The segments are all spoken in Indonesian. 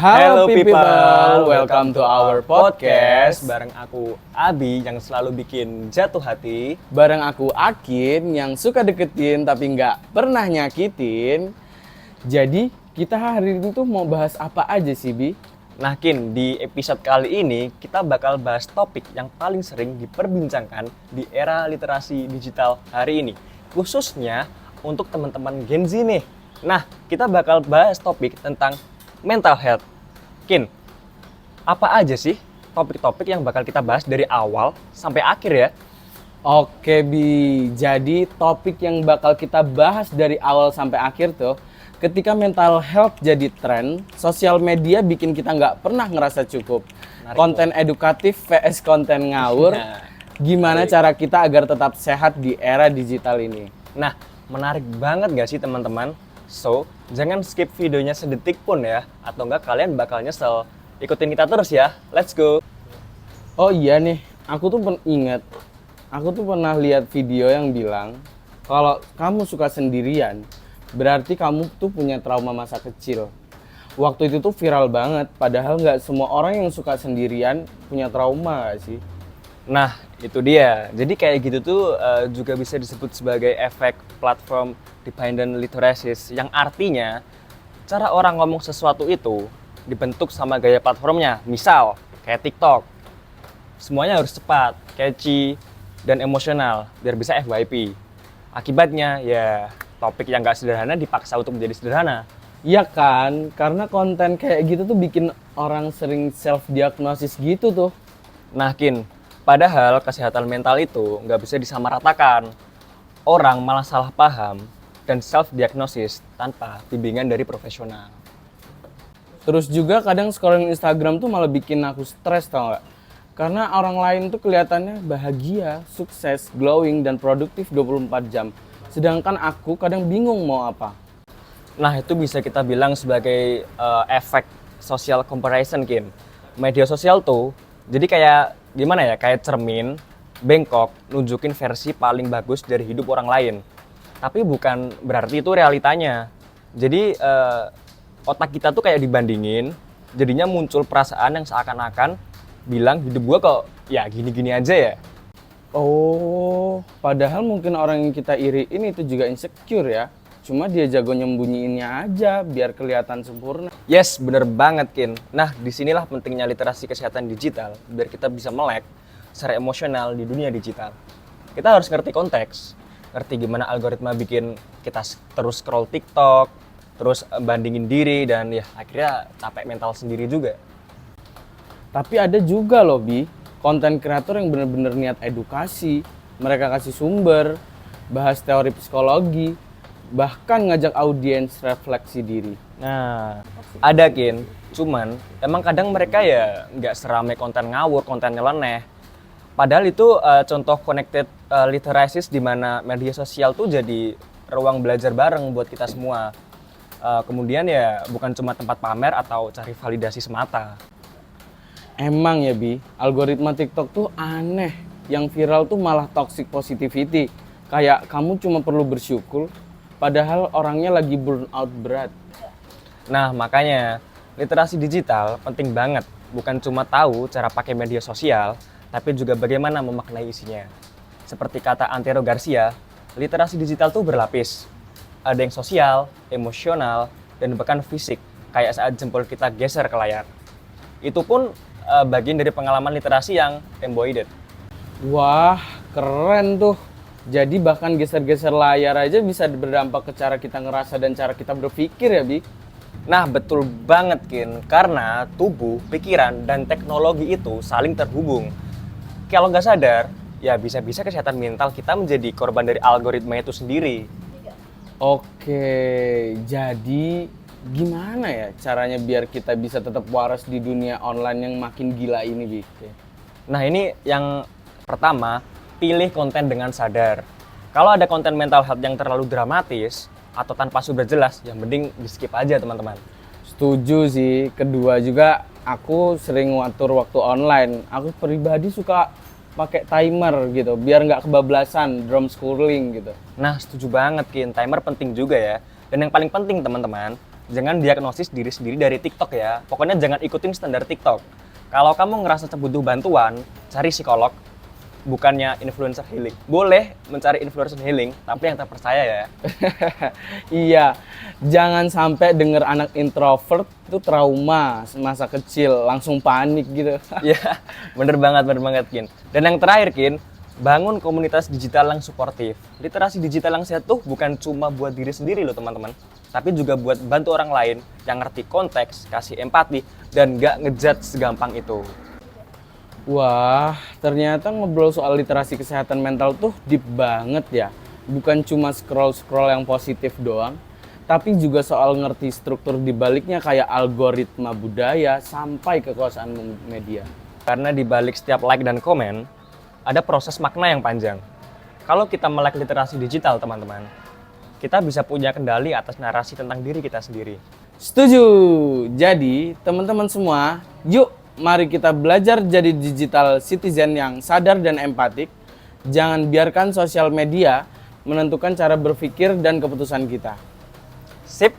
Hello people, welcome to our podcast. Bareng aku Abi yang selalu bikin jatuh hati. Bareng aku Akin yang suka deketin tapi nggak pernah nyakitin. Jadi kita hari ini tuh mau bahas apa aja sih, Bi? Nah Kin, di episode kali ini kita bakal bahas topik yang paling sering diperbincangkan di era literasi digital hari ini. Khususnya untuk teman-teman Gen Z nih. Nah, kita bakal bahas topik tentang mental health. Kin, apa aja sih topik-topik yang bakal kita bahas dari awal sampai akhir ya? Oke, Bi. Jadi topik yang bakal kita bahas dari awal sampai akhir tuh, ketika mental health jadi tren, sosial media bikin kita nggak pernah ngerasa cukup. Menarik, konten edukatif vs konten ngawur. Gimana cara kita agar tetap sehat di era digital ini? Nah, menarik banget gak sih teman-teman? So, jangan skip videonya sedetik pun ya, atau enggak kalian bakal nyesel. Ikutin kita terus ya, let's go! Oh iya nih, aku tuh pernah lihat video yang bilang kalau kamu suka sendirian, berarti kamu tuh punya trauma masa kecil. Waktu itu tuh viral banget, padahal nggak semua orang yang suka sendirian punya trauma nggak sih? Nah, itu dia. Jadi kayak gitu tuh juga bisa disebut sebagai efek platform dependent literacy, yang artinya cara orang ngomong sesuatu itu dibentuk sama gaya platformnya. Misal, kayak TikTok. Semuanya harus cepat, catchy, dan emosional biar bisa FYP. Akibatnya ya topik yang nggak sederhana dipaksa untuk menjadi sederhana. Iya kan, karena konten kayak gitu tuh bikin orang sering self-diagnosis gitu tuh. Nah, Kin, padahal kesehatan mental itu nggak bisa disamaratakan. Orang malah salah paham dan self-diagnosis tanpa bimbingan dari profesional. Terus juga kadang scrolling Instagram tuh malah bikin aku stres, tau nggak? Karena orang lain tuh kelihatannya bahagia, sukses, glowing, dan produktif 24 jam. Sedangkan aku kadang bingung mau apa. Nah, itu bisa kita bilang sebagai efek social comparison, Kin. Media sosial tuh jadi kayak gimana ya, kayak cermin, bengkok, nunjukin versi paling bagus dari hidup orang lain. Tapi bukan berarti itu realitanya. Jadi otak kita tuh kayak dibandingin, jadinya muncul perasaan yang seakan-akan bilang hidup gua kok ya gini-gini aja ya. Oh, padahal mungkin orang yang kita iriin itu juga insecure ya. Cuma dia jago nyembunyiinnya aja biar kelihatan sempurna. Yes, bener banget, Kin. Nah, disinilah pentingnya literasi kesehatan digital, biar kita bisa melek secara emosional di dunia digital. Kita harus ngerti konteks, ngerti gimana algoritma bikin kita terus scroll TikTok, terus bandingin diri, dan ya akhirnya capek mental sendiri juga. Tapi ada juga loh, Bi, konten kreator yang bener-bener niat edukasi. Mereka kasih sumber, bahas teori psikologi, bahkan ngajak audiens refleksi diri. Nah, ada, Kin. Cuman emang kadang mereka ya nggak seramai konten ngawur, konten nyeleneh. Padahal itu contoh connected literacy di mana media sosial tuh jadi ruang belajar bareng buat kita semua. Kemudian ya bukan cuma tempat pamer atau cari validasi semata. Emang ya, Bi, algoritma TikTok tuh aneh. Yang viral tuh malah toxic positivity. Kayak kamu cuma perlu bersyukur, padahal orangnya lagi burn out berat. Nah, makanya literasi digital penting banget. Bukan cuma tahu cara pakai media sosial, tapi juga bagaimana memaknai isinya. Seperti kata Antero Garcia, literasi digital tuh berlapis. Ada yang sosial, emosional, dan bahkan fisik, kayak saat jempol kita geser ke layar. Itu pun bagian dari pengalaman literasi yang embodied. Wah, keren tuh. Jadi bahkan geser-geser layar aja bisa berdampak ke cara kita ngerasa dan cara kita berpikir ya, Bi? Nah, betul banget, Kin. Karena tubuh, pikiran, dan teknologi itu saling terhubung. Kalau nggak sadar, ya bisa-bisa kesehatan mental kita menjadi korban dari algoritma itu sendiri. Oke, jadi gimana ya caranya biar kita bisa tetap waras di dunia online yang makin gila ini, Bi? Nah, ini yang pertama, pilih konten dengan sadar. Kalau ada konten mental health yang terlalu dramatis atau tanpa sumber jelas, ya mending di-skip aja, teman-teman. Setuju sih. Kedua juga, aku sering ngatur waktu online. Aku pribadi suka pakai timer gitu, biar nggak kebablasan drum scrolling gitu. Nah, setuju banget, Kin. Timer penting juga ya. Dan yang paling penting, teman-teman, jangan diagnosis diri sendiri dari TikTok ya. Pokoknya jangan ikutin standar TikTok. Kalau kamu ngerasa butuh bantuan, cari psikolog, bukannya influencer healing. Boleh mencari influencer healing, tapi yang terpercaya ya. Iya, jangan sampai denger anak introvert itu trauma masa kecil, langsung panik gitu. Iya, bener banget, Kin. Dan yang terakhir, Kin, bangun komunitas digital yang suportif. Literasi digital yang sehat tuh bukan cuma buat diri sendiri loh teman-teman, tapi juga buat bantu orang lain yang ngerti konteks, kasih empati, dan gak ngejudge segampang itu. Wah, ternyata ngobrol soal literasi kesehatan mental tuh deep banget ya. Bukan cuma scroll-scroll yang positif doang, tapi juga soal ngerti struktur di baliknya kayak algoritma budaya sampai kekuasaan media. Karena di balik setiap like dan komen, ada proses makna yang panjang. Kalau kita melek literasi digital, teman-teman, kita bisa punya kendali atas narasi tentang diri kita sendiri. Setuju. Jadi, teman-teman semua, yuk mari kita belajar jadi digital citizen yang sadar dan empatik. Jangan biarkan sosial media menentukan cara berpikir dan keputusan kita. Sip.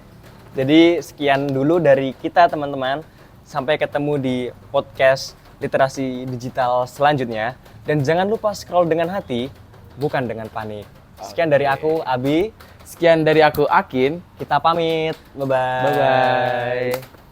Jadi sekian dulu dari kita, teman-teman. Sampai ketemu di podcast literasi digital selanjutnya. Dan jangan lupa scroll dengan hati, bukan dengan panik. Sekian dari aku, Abi. Sekian dari aku, Akin. Kita pamit. Bye-bye. Bye-bye.